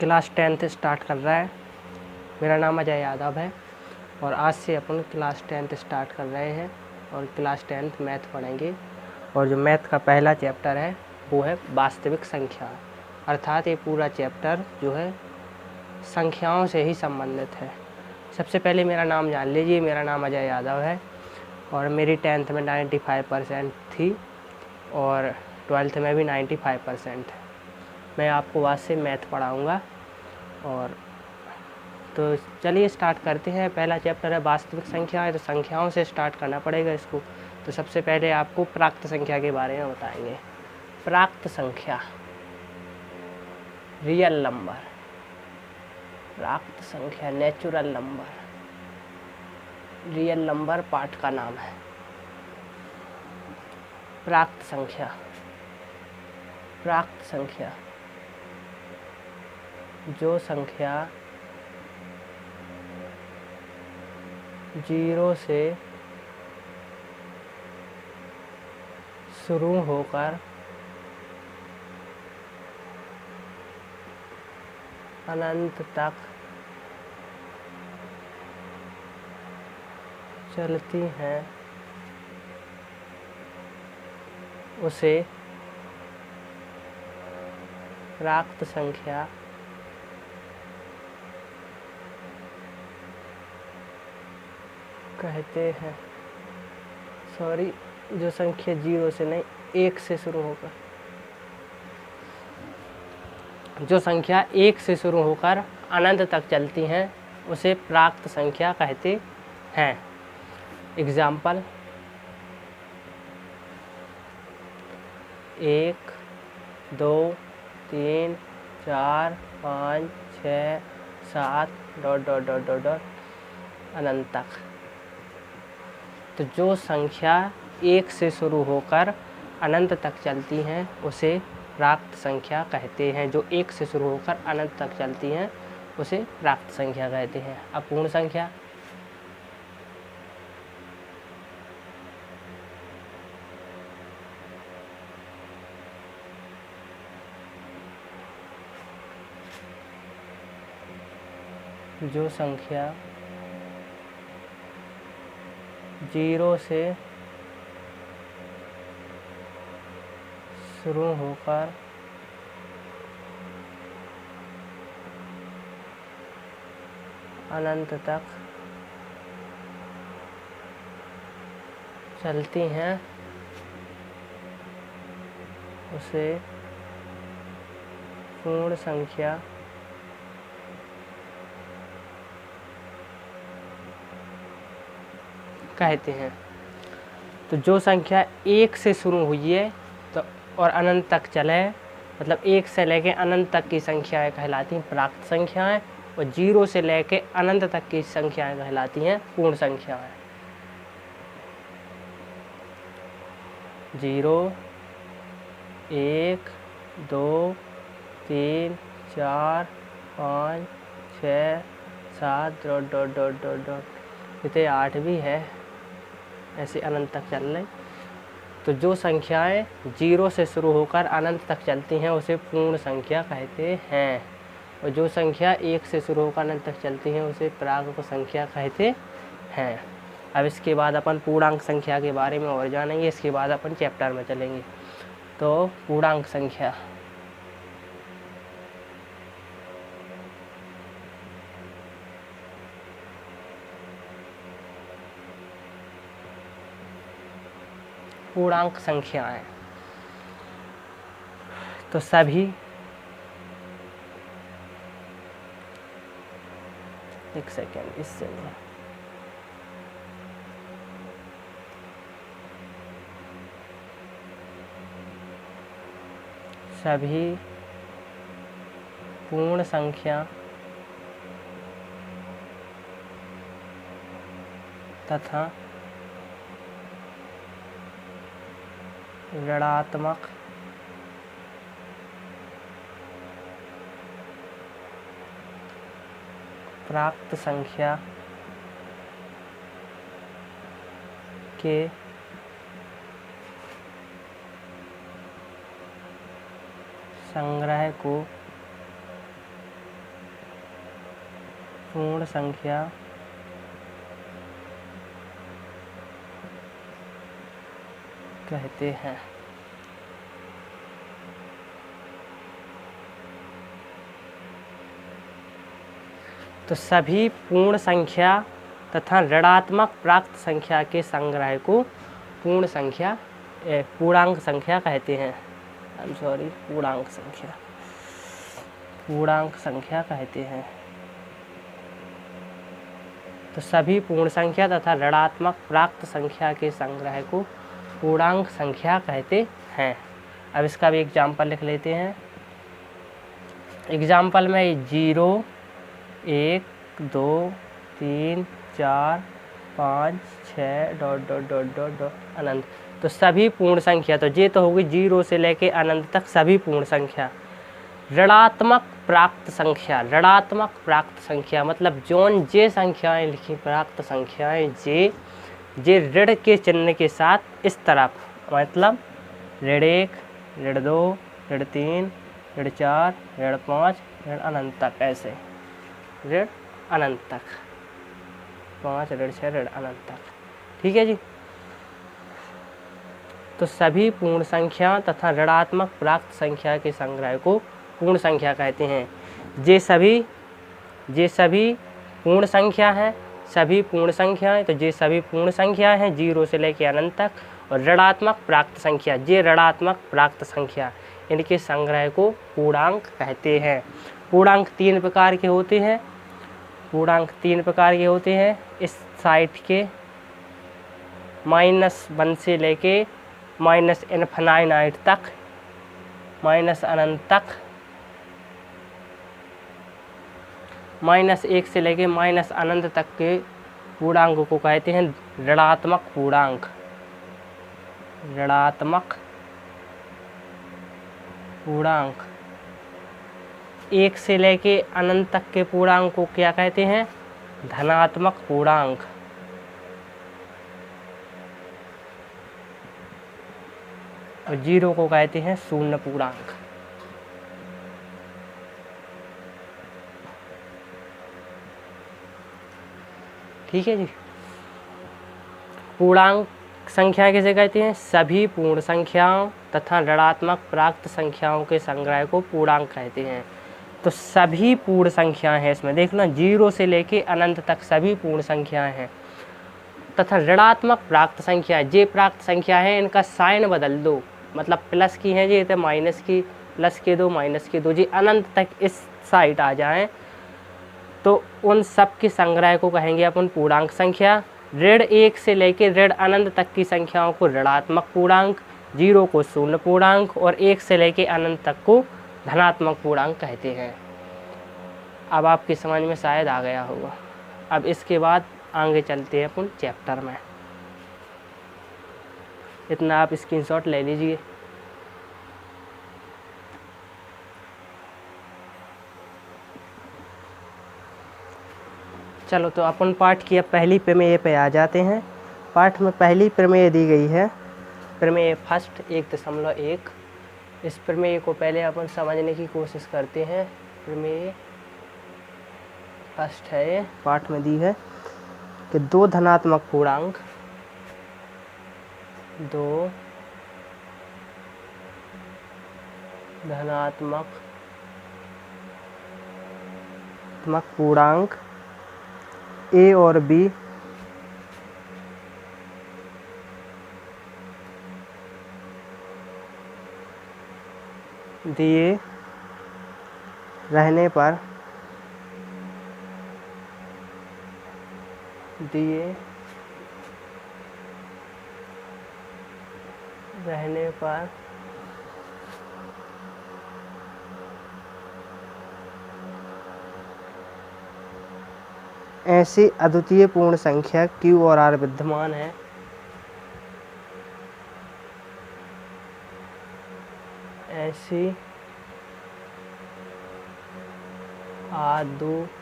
Class 10th start कर रहा है। मेरा नाम अजय यादव है और आज से अपन क्लास 10th स्टार्ट कर रहे हैं और क्लास 10th मैथ पढ़ेंगे। और जो मैथ का पहला चैप्टर है वो है वास्तविक संख्या, अर्थात ये पूरा चैप्टर जो है संख्याओं से ही संबंधित है। सबसे पहले मेरा नाम जान लीजिए। मेरा नाम अजय यादव है और मेरी 10th में 95% थी और 12th में भी 95% है। मैं आपको आज से मैथ पढ़ाऊँगा। और तो चलिए स्टार्ट करते हैं। पहला चैप्टर है वास्तविक संख्या है, तो संख्याओं से स्टार्ट करना पड़ेगा इसको। तो सबसे पहले आपको प्राप्त संख्या के बारे में बताएंगे। प्राप्त संख्या, रियल नंबर। प्राप्त संख्या, natural number. Real number part का नाम है। प्राप्त संख्या, प्राप्त संख्या जो संख्या 0 से शुरू होकर अनंत तक चलती हैं उसे प्राप्त संख्या कहते हैं। सॉरी, जो संख्या 0 से नहीं 1 से शुरू होकर, जो संख्या 1 से शुरू होकर अनंत तक चलती हैं उसे प्राप्त संख्या कहते हैं। एग्जाम्पल, 1, 2, 3, 4, 5, 6, 7 ... अनंत तक। तो जो संख्या 1 से शुरू होकर अनंत तक चलती हैं उसे प्राप्त संख्या कहते हैं। जो 1 से शुरू होकर अनंत तक चलती हैं उसे प्राप्त संख्या कहते हैं। अपूर्ण संख्या, जो संख्या 0 से शुरू होकर अनंत तक चलती हैं उसे पूर्ण संख्या कहते हैं। तो जो संख्या 1 से शुरू हुई है तो और अनंत तक चले, मतलब 1 से लेके अनंत तक की संख्याएं कहलाती हैं प्राप्त संख्याएं, और 0 से लेके अनंत तक की संख्याएं कहलाती हैं पूर्ण संख्याएं। 0, 1, 2, 3, 4, 5, 6, 7 ... इतने 8 भी है, ऐसे अनंत तक चल रहे। तो जो संख्याएं 0 से शुरू होकर अनंत तक चलती हैं उसे पूर्ण संख्या कहते हैं, और जो संख्या 1 से शुरू होकर अनंत तक चलती हैं उसे प्राप्त संख्या कहते हैं। अब इसके बाद अपन पूर्णांक संख्या के बारे में और जानेंगे। इसके बाद अपन चैप्टर में चलेंगे। तो पूर्णांक संख्या, पूर्णांक संख्याएं तो सभी एक सेकेंड, इससे सभी पूर्ण संख्या तथा ऋणात्मक प्राप्त संख्या के संग्रह को पूर्ण संख्या कहते हैं। तो सभी पूर्ण संख्या तथा ऋणात्मक प्राप्त संख्या के संग्रह को पूर्णांक संख्या कहते हैं। पूर्णांक संख्या कहते हैं। तो सभी पूर्ण संख्या तथा ऋणात्मक प्राप्त संख्या के संग्रह को पूर्णांक संख्या कहते हैं। अब इसका भी एग्जाम्पल लिख लेते हैं। एग्जाम्पल में 0, 1, 2, 3, 4, 5, 6 ... अनंत। तो सभी पूर्ण संख्या, तो ये तो होगी 0 से लेके अनंत तक सभी पूर्ण संख्या। ऋणात्मक प्राप्त संख्या मतलब जोन जे संख्याएं लिखी प्राप्त संख्याएं जे ऋण के चिन्ह के साथ इस तरफ, मतलब ऋण 1, ऋण 2, ऋण 3, ऋण 4, ऋण 5, ऋण अनंत तक, ऐसे ऋण अनंत तक, 5, ऋण 6, ऋण अनंत तक। ठीक है जी। तो सभी पूर्ण संख्या तथा ऋणात्मक प्राप्त संख्या के संग्रह को पूर्ण संख्या कहते हैं। ये सभी पूर्ण संख्या हैं, सभी पूर्ण संख्याएं, तो ये सभी पूर्ण संख्याएं हैं 0 से लेकर अनंत तक। और ऋणात्मक प्राप्त संख्या, ये ऋणात्मक प्राप्त संख्या, इनके संग्रह को पूर्णांक कहते हैं। पूर्णांक 3 प्रकार के होते हैं। इस साइड के -1 से लेके -इनफिनाइट तक, अनंत तक, -1 से लेके अनंत तक के पूर्णांक को कहते हैं ऋणात्मक पूर्णांक। 1 से लेके अनंत तक के पूर्णांक को क्या कहते हैं? धनात्मक पूर्णांक। और 0 को कहते हैं शून्य पूर्णांक। ठीक है जी। पूर्णांक संख्या किसे कहते हैं? सभी पूर्ण संख्याओं तथा ऋणात्मक प्राप्त संख्याओं के संग्रह को पूर्णांक कहते हैं। तो सभी पूर्ण संख्याएं हैं इसमें, देखना 0 से लेके अनंत तक सभी पूर्ण संख्याएं हैं। तथा ऋणात्मक प्राप्त संख्या, ये प्राप्त संख्या है, इनका साइन बदल दो, मतलब प्लस की है जी तो माइनस की, प्लस के दो माइनस के दो, जी अनंत तक इस साइड आ जाएं तो उन सब के संग्रह को कहेंगे अपन पूर्णांक संख्या। ऋण 1 से लेकर ऋण अनंत तक की संख्याओं को ऋणात्मक पूर्णांक, 0 को शून्य पूर्णांक और 1 से लेकर अनंत तक को धनात्मक पूर्णांक कहते हैं। अब आपकी समझ में शायद आ गया होगा। अब इसके बाद आगे चलते हैं अपन चैप्टर में। इतना आप स्क्रीनशॉट ले लीजिए। चलो तो अपन पाठ की अब पहली प्रमेय पे आ जाते हैं। पाठ में पहली प्रमेय दी गई है, प्रमेय फर्स्ट 1.1। इस प्रमेय को पहले अपन समझने की कोशिश करते हैं। प्रमेय फर्स्ट है, ये पाठ में दी है कि 2 धनात्मक पूर्णांक, 2 धनात्मक पूर्णांक A और B दिए रहने पर ऐसी अद्वितीय पूर्ण संख्या Q और R विद्यमान है। ऐसी अद्वितीय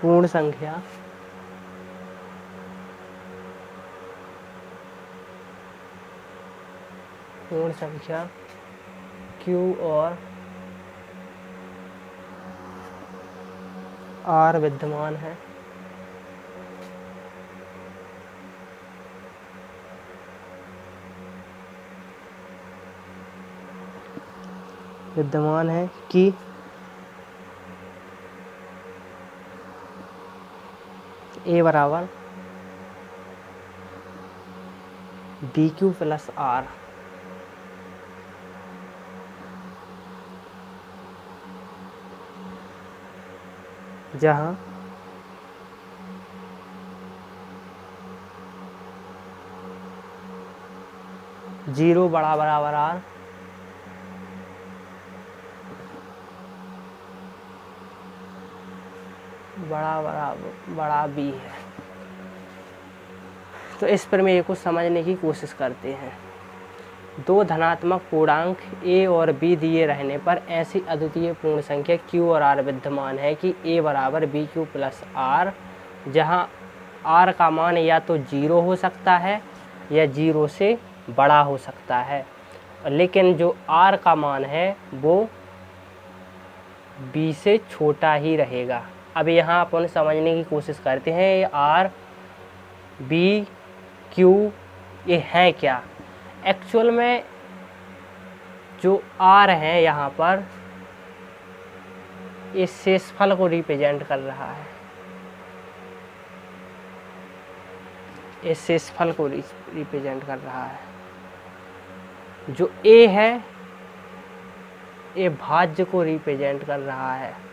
पूर्ण संख्या Q और R विद्यमान है। कि A बराबर BQ प्लस R जहाँ जीरो बड़ा बराबर R बड़ा B है। तो इस पर मैं कुछ समझने की कोशिश करते हैं। दो धनात्मक पूर्णांक A और B दिए रहने पर ऐसी अद्वितीय पूर्ण संख्या Q और R विद्यमान है कि A बराबर BQ प्लस R, जहाँ R का मान या तो 0 हो सकता है या 0 से बड़ा हो सकता है, लेकिन जो R का मान है वो B से छोटा ही रहेगा। अब यहाँ अपन समझने की कोशिश करते हैं ये R, B, Q ये है क्या। एक्चुअल में जो R है यहाँ पर इस शेषफल को रिप्रेजेंट कर रहा है, इस शेषफल को रिप्रेजेंट कर रहा है। जो A है ये भाज्य को रिप्रेजेंट कर रहा है,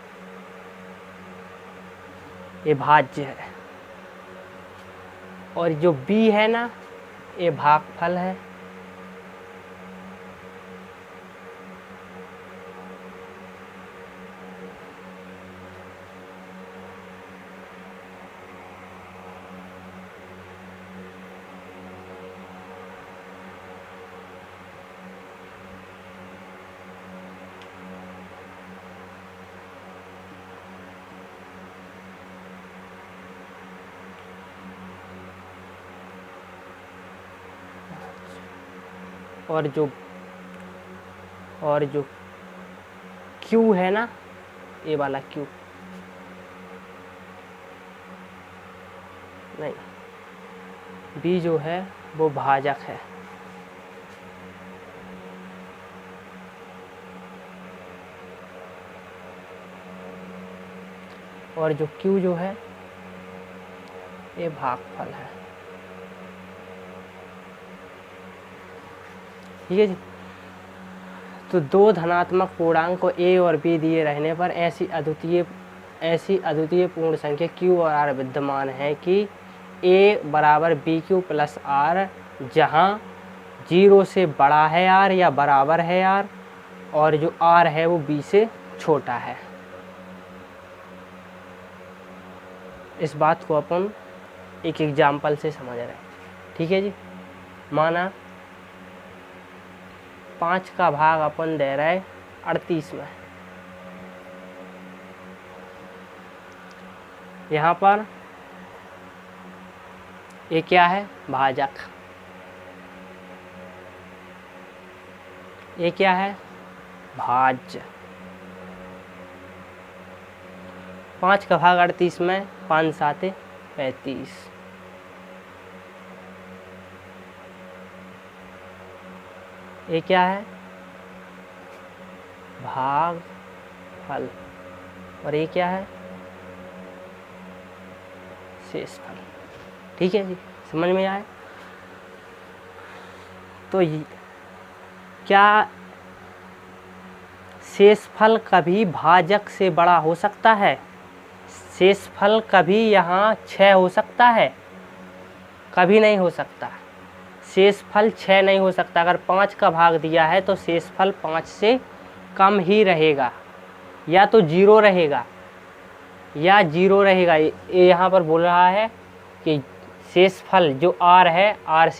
ये भाज्य है। और जो B है ना ये भागफल है। और जो Q है ना ये वाला Q नहीं, B जो है वो भाजक है। और जो Q जो है ये भागफल है। ठीक है जी। तो दो धनात्मक पूर्णांक को A और B दिए रहने पर ऐसी अद्वितीय पूर्ण संख्या Q और R विद्यमान है कि A बराबर BQ प्लस R, जहाँ 0 से बड़ा है R या बराबर है R, और जो R है वो B से छोटा है। इस बात को अपन एक एग्जाम्पल से समझ रहे हैं। ठीक है जी। माना 5 का भाग अपन दे रहे 38 में। यहाँ पर ये क्या है, भाजक। ये क्या है, भाज्य। 5 का भाग 38 में 5 7 35। ये क्या है, भागफल। और ये क्या है, शेषफल। ठीक है जी, समझ में आए। तो क्या शेषफल कभी भाजक से बड़ा हो सकता है? शेषफल कभी यहाँ 6 हो सकता है? कभी नहीं हो सकता। शेषफल 6 नहीं हो सकता। अगर 5 का भाग दिया है तो शेषफल 5 से कम ही रहेगा, या तो 0 रहेगा या 0 रहेगा। ये यहाँ पर बोल रहा है कि शेषफल जो R है, R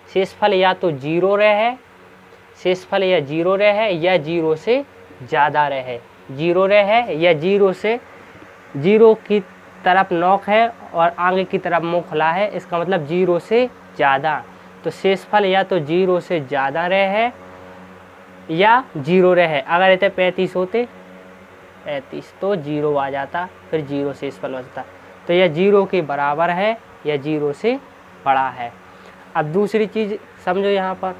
शेषफल या तो 0 रहे, शेषफल या 0 रहे या 0 से ज़्यादा रहे, 0 रहे या 0 से 0 की तरफ नोक है और आगे की तरफ मुंह खुला है, इसका मतलब 0 से ज़्यादा। तो शेषफल या तो 0 से ज़्यादा रहे या 0 रहे। अगर इतने 35 होते 35 तो 0 आ जाता, फिर 0 शेषफल बचता। तो यह 0 के बराबर है या 0 से बड़ा है। अब दूसरी चीज़ समझो, यहाँ पर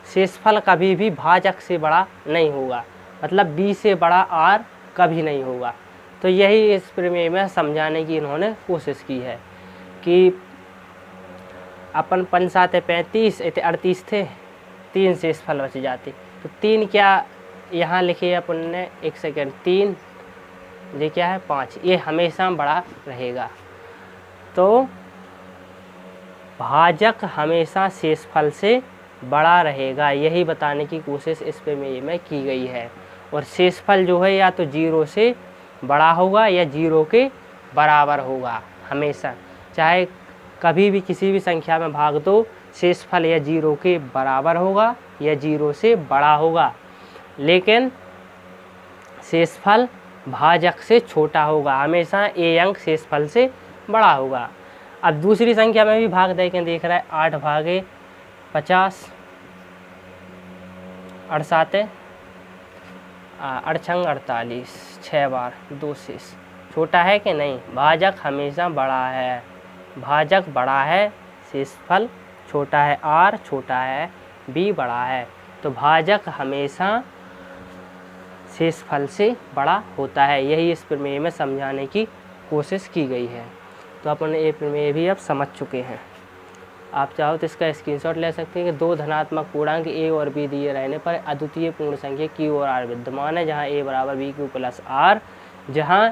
शेषफल कभी भी भाजक से बड़ा नहीं होगा, मतलब b से बड़ा r कभी नहीं होगा। तो यही इस प्रमेय में समझाने की इन्होंने कोशिश की है कि अपन 5 7 35 इतने 38 थे, 3 शेषफल बच जाते। तो 3 क्या यहाँ लिखे अपन ने, 1 सेकेंड, 3 ये क्या है 5, ये हमेशा बड़ा रहेगा। तो भाजक हमेशा शेषफल से बड़ा रहेगा, यही बताने की कोशिश इस प्रमेय में की गई है। और शेषफल जो है या तो 0 से बड़ा होगा या 0 के बराबर होगा हमेशा। चाहे कभी भी किसी भी संख्या में भाग दो, शेषफल या 0 के बराबर होगा या 0 से बड़ा होगा, लेकिन शेषफल भाजक से छोटा होगा। हमेशा a अंक शेषफल से बड़ा होगा। अब दूसरी संख्या में भी भाग दे के देख रहा है, 8 भागे 50, 8 8 48, 6 बार 2 शेष। छोटा है कि नहीं? भाजक हमेशा बड़ा है, भाजक बड़ा है, शेषफल छोटा है, r छोटा है, b बड़ा है। तो भाजक हमेशा शेषफल से बड़ा होता है, यही इस प्रमेय में समझाने की कोशिश की गई है। तो अपन ये प्रमेय भी अब समझ चुके हैं। आप चाहो तो इसका स्क्रीनशॉट ले सकते हैं कि 2 धनात्मक पूर्णांक a और b दिए रहने पर अद्वितीय पूर्ण संख्या q और r विद्यमान है, जहां a बराबर b q प्लस r, जहां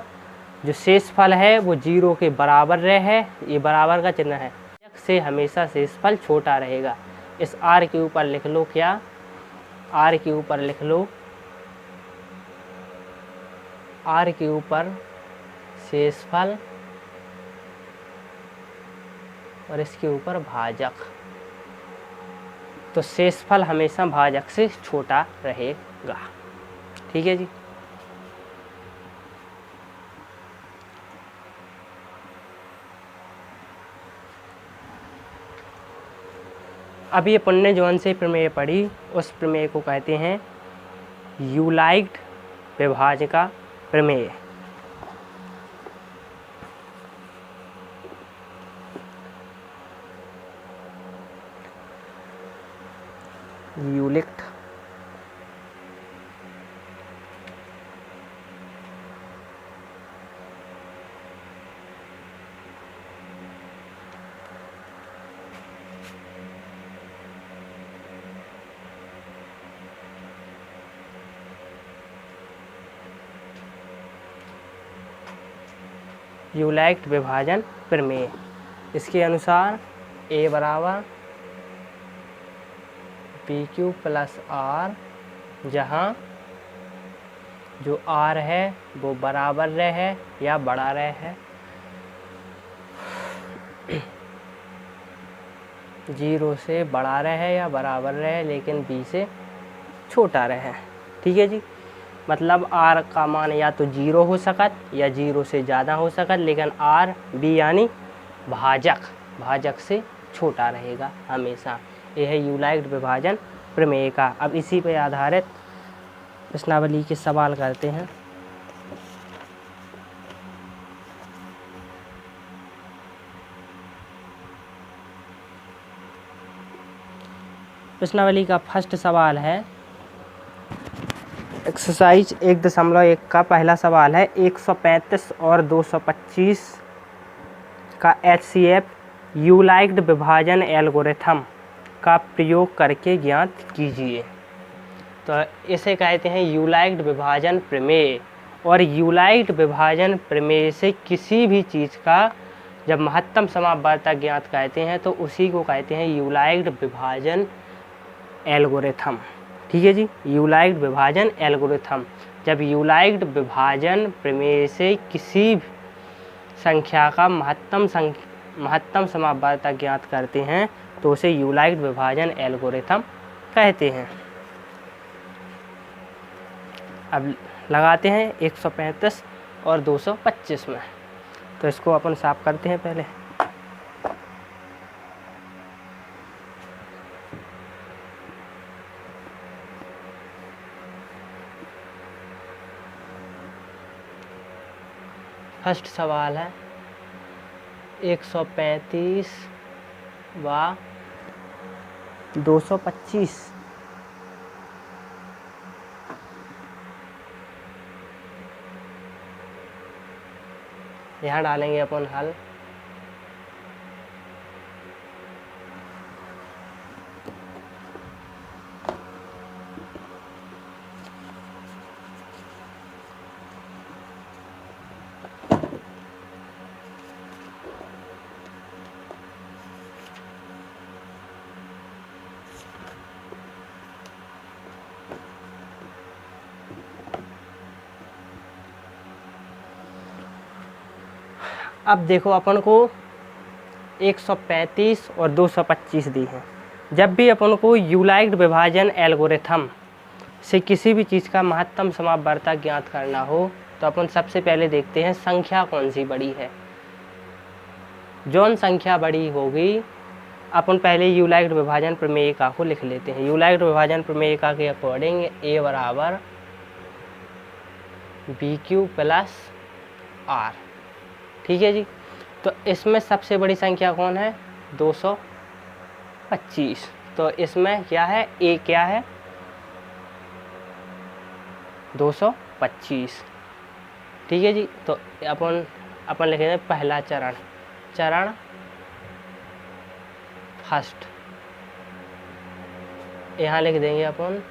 जो शेषफल है वो 0 के बराबर रहे, ये बराबर का चिन्ह है, से हमेशा शेषफल छोटा रहेगा। इस r के ऊपर लिख लो, क्या r के ऊपर लिख लो, r के ऊपर शेषफल और इसके ऊपर भाजक। तो शेषफल हमेशा भाजक से छोटा रहेगा। ठीक है जी। अभी अपन ने जौन से प्रमेय पढ़ी, उस प्रमेय को कहते हैं यूलाइक्ड विभाजिका प्रमेय। यूलिक्ट यूलाइक्ड विभाजन प्रमेय। इसके अनुसार a बराबर पी क्यू प्लस आर, जहाँ जो r है वो बराबर रहे या बड़ा रहे, 0 से बड़ा रहे या बराबर रहे, लेकिन b से छोटा रहे। ठीक है जी। मतलब r का मान या तो 0 हो सकत या 0 से ज़्यादा हो सकत, लेकिन r b यानी भाजक से छोटा रहेगा हमेशा। यह है यूलाइक्ड विभाजन प्रमेय का। अब इसी पे आधारित प्रश्नावली के सवाल करते हैं। प्रश्नावली का फर्स्ट सवाल है एक्सरसाइज 1.1 का पहला सवाल है, 135 और 225 का HCF यूलाइक्ड विभाजन एल्गोरिथम का प्रयोग करके ज्ञात कीजिए। तो इसे कहते हैं यूलाइक्ड विभाजन प्रमेय। और यूलाइक्ड विभाजन प्रमेय से किसी भी चीज़ का जब महत्तम समापवर्तक ज्ञात कहते हैं तो उसी को कहते हैं यूलाइक्ड विभाजन एल्गोरिथम। ठीक है जी, यूलाइक्ड विभाजन एल्गोरिथम। जब यूलाइक्ड विभाजन प्रमेय से किसी संख्या का महत्तम समापवर्तक ज्ञात करते हैं तो उसे यूलाइक्ड विभाजन एल्गोरिथम कहते हैं। अब लगाते हैं 135 और 225 में। तो इसको अपन साफ करते हैं पहले। फर्स्ट सवाल है 135 व 225। यहाँ डालेंगे अपन हल। अब देखो अपन को 135 और 225 दी है। जब भी अपन को यूलाइक्ड विभाजन एल्गोरिथम से किसी भी चीज़ का महत्तम समापवर्तक ज्ञात करना हो तो अपन सबसे पहले देखते हैं संख्या कौन सी बड़ी है। जौन संख्या बड़ी होगी अपन पहले यूलाइक्ड विभाजन प्रमेयिका को लिख लेते हैं। यूलाइक्ड विभाजन प्रमेयिका के अकॉर्डिंग A बराबर BQ प्लस R। ठीक है जी। तो इसमें सबसे बड़ी संख्या कौन है? 225। तो इसमें क्या है? A क्या है? 225। ठीक है जी। तो अपन लिखेंगे पहला चरण फर्स्ट। यहाँ लिख देंगे अपन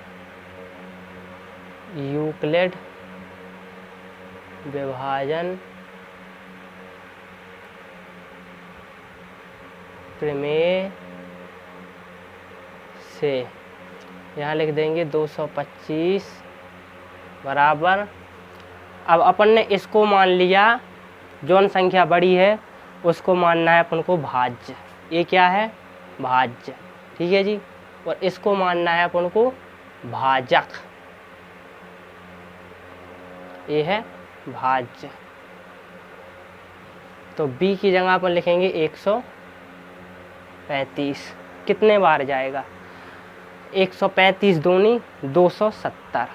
यूक्लिड विभाजन प्रमेय से। यहाँ लिख देंगे 225 बराबर। अब अपन ने इसको मान लिया, जौन संख्या बड़ी है उसको मानना है अपन को भाज्य। ये क्या है? भाज्य। ठीक है जी। और इसको मानना है अपन को भाजक। ये है भाज्य। तो B की जगह अपन लिखेंगे 135। कितने बार जाएगा? 135 दूनी 270,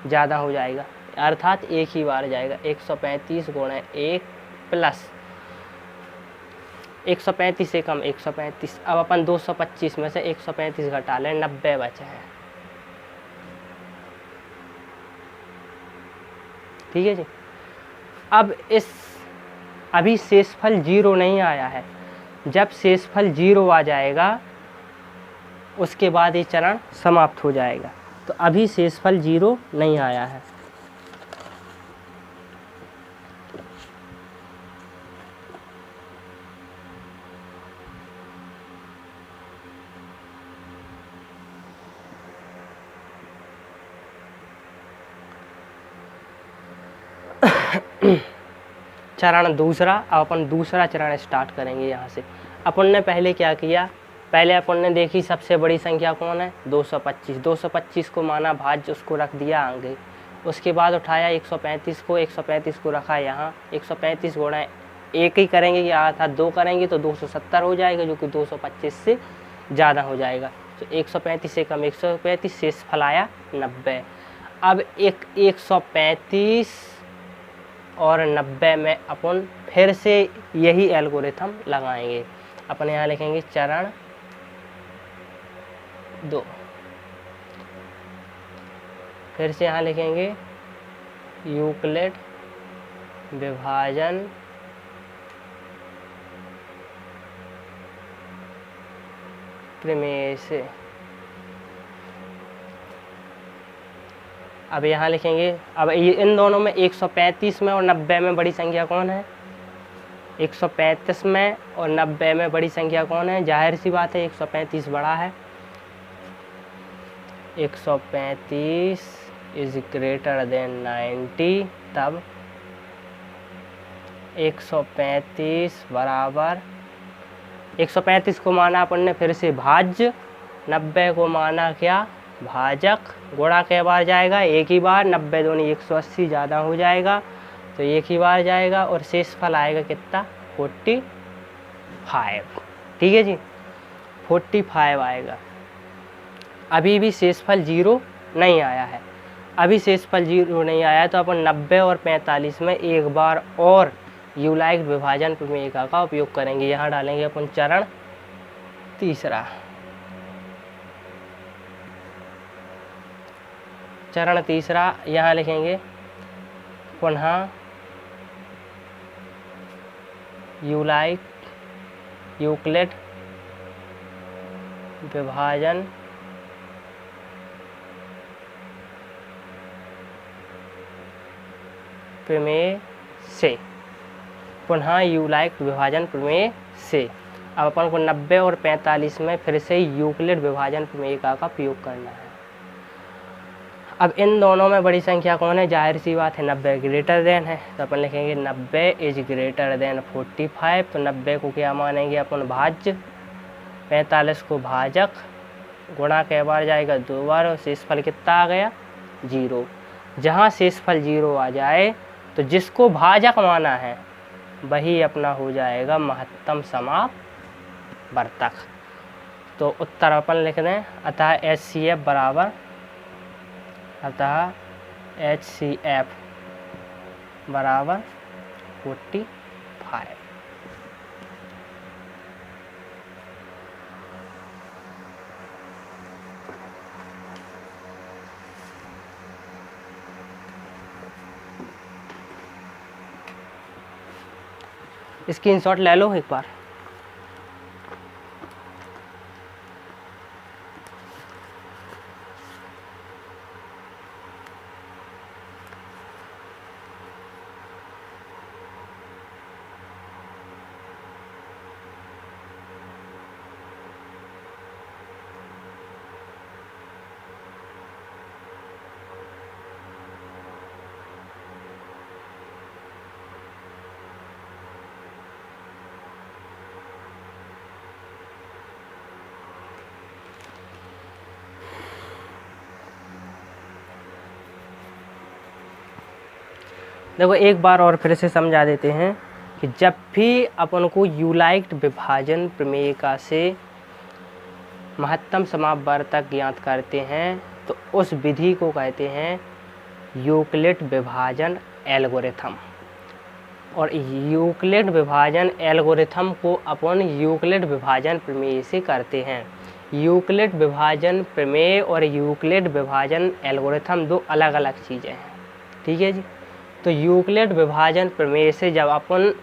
ज़्यादा हो जाएगा, अर्थात एक ही बार जाएगा। 135 गुणे 1 प्लस 135 से कम 135। अब अपन 225 में से 135 घटा लें, 90 बचे हैं। ठीक है जी। अब अभी शेषफल 0 नहीं आया है। जब शेषफल 0 आ जाएगा उसके बाद ये चरण समाप्त हो जाएगा। तो अभी शेषफल 0 नहीं आया है। चरण दूसरा। अब अपन दूसरा चरण स्टार्ट करेंगे। यहाँ से अपन ने पहले क्या किया? पहले अपन ने देखी सबसे बड़ी संख्या कौन है? 225। 225 को माना भाज्य, उसको रख दिया आगे। उसके बाद उठाया 135 को, 135 को रखा यहाँ। 135 गुणा 1 ही करेंगे कि अर्थात 2 करेंगे तो 270 हो जाएगा, जो कि 225 से ज़्यादा हो जाएगा। तो 135 से कम 135, शेषफल आया 90। अब 135 और 90 में अपन फिर से यही एल्गोरिथम लगाएंगे। अपन यहाँ लिखेंगे चरण 2। फिर से यहाँ लिखेंगे यूक्लिड विभाजन प्रमेय से। अब यहाँ लिखेंगे, अब ये इन दोनों में 135 में और 90 में बड़ी संख्या कौन है? 135 में और 90 में बड़ी संख्या कौन है? जाहिर सी बात है 135 बड़ा है। 135 इज ग्रेटर देन 90। तब 135 बराबर 135 को माना अपन ने फिर से भाज्य, 90 को माना क्या, भाजक, गुणा कै बार जाएगा, एक ही बार, 90 दूनी 180 ज़्यादा हो जाएगा तो एक ही बार जाएगा, और शेषफल आएगा कितना, 45। ठीक है जी, 45 आएगा। अभी भी शेषफल 0 नहीं आया है, अभी शेषफल 0 नहीं आया है, तो अपन 90 और 45 में एक बार और यूलाइट विभाजन प्रमेयिका का उपयोग करेंगे। यहाँ डालेंगे अपन चरण तीसरा। चरण तीसरा यहाँ लिखेंगे पुनः यूक्लिड विभाजन प्रमेय से, पुनः यूलाइट विभाजन प्रमेय से। अब अपन को 90 और 45 में फिर से यूक्लिड विभाजन प्रमेयिका का प्रयोग करना है। अब इन दोनों में बड़ी संख्या कौन है, जाहिर सी बात है 90 ग्रेटर देन है, तो अपन लिखेंगे 90 इज ग्रेटर देन 45। तो 90 को क्या मानेंगे अपन, भाज्य, 45 को भाजक, गुणा कै बार जाएगा, 2 बार, और शेषफल कितना आ गया, 0। जहाँ शेषफल 0 आ जाए तो जिसको भाजक माना है वही अपना हो जाएगा महत्तम समापवर्तक। तो उत्तर अपन लिख दें, अतः HCF बराबर, अतः HCF बराबर 45। स्क्रीनशॉट ले लो एक बार। देखो एक बार और फिर से समझा देते हैं कि जब भी अपन को यूलाइट विभाजन प्रमेयिका से महत्तम समापवर्तक ज्ञात करते हैं तो उस विधि को कहते हैं यूक्लिड विभाजन एल्गोरिथम। और यूक्लिड विभाजन एल्गोरिथम को अपन यूक्लिड विभाजन प्रमेय से करते हैं। यूक्लिड विभाजन प्रमेय और यूक्लिड विभाजन एल्गोरिथम दो अलग अलग चीज़ें हैं। ठीक है जी। तो यूक्लिड विभाजन प्रमेय से जब अपन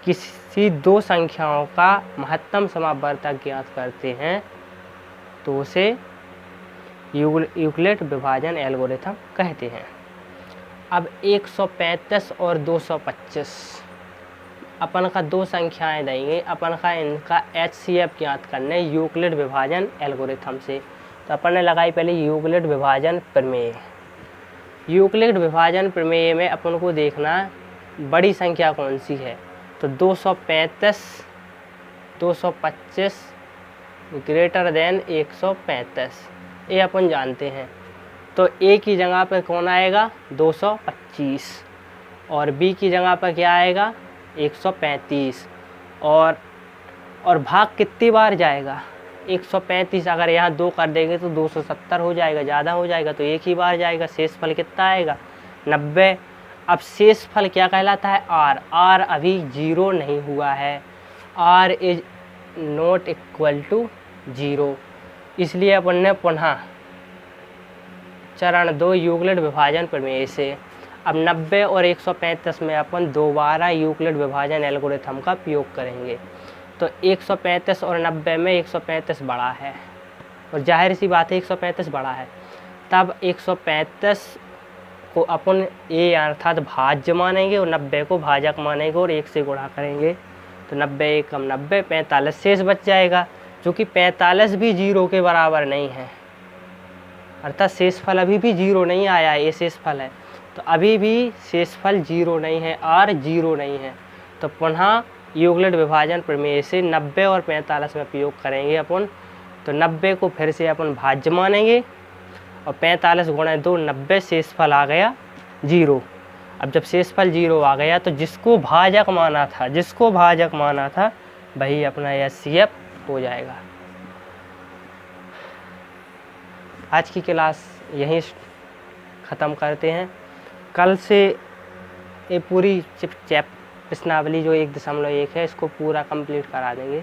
किसी दो संख्याओं का महत्तम समापवर्तक ज्ञात करते हैं तो उसे यूक्लिड विभाजन एल्गोरिथम कहते हैं। अब 135 और 225 अपन का दो संख्याएं देंगे, अपन का इनका HCF ज्ञात करने यूक्लिड विभाजन एल्गोरिथम से। तो अपन ने लगाई पहले यूक्लिड विभाजन प्रमेय। यूक्लिड विभाजन प्रमेय में अपन को देखना बड़ी संख्या कौन सी है, तो 235 225 ग्रेटर देन 135 ये अपन जानते हैं। तो A की जगह पर कौन आएगा 225 और B की जगह पर क्या आएगा 135 और भाग कितनी बार जाएगा 135। अगर यहाँ 2 कर देंगे तो 270 हो जाएगा, ज़्यादा हो जाएगा तो एक ही बार जाएगा। शेषफल कितना आएगा 90। अब शेषफल क्या कहलाता है R अभी 0 नहीं हुआ है, R is not equal to 0, इसलिए अपन ने पुनः चरण 2 यूक्लिड विभाजन प्रमेय से अब 90 और 135 में अपन दोबारा यूक्लिड विभाजन एल्गोरिथम का प्रयोग करेंगे। तो 135 और 90 में 135 बड़ा है और जाहिर सी बात है 135 बड़ा है, तब 135 को अपन A अर्थात भाज्य मानेंगे और 90 को भाजक मानेंगे और 1 से गुणा करेंगे। तो 90 एकम 90, 45 शेष बच जाएगा, जो कि 45 भी 0 के बराबर नहीं है, अर्थात शेषफल अभी भी 0 नहीं आया है, ये शेषफल है। तो अभी भी शेषफल 0 नहीं है, R 0 नहीं है। तो पुनः यूक्लिड विभाजन प्रमेय से 90 और 45 में प्रयोग करेंगे अपन तो 90 को फिर से अपन भाज्य मानेंगे और 45 गुणे 2 90, शेषफल आ गया 0। अब जब शेषफल 0 आ गया तो जिसको भाजक माना था वही अपना HCF हो जाएगा। आज की क्लास यहीं ख़त्म करते हैं। कल से ये पूरी प्रश्नावली जो 1.1 है इसको पूरा कंप्लीट करा देंगे।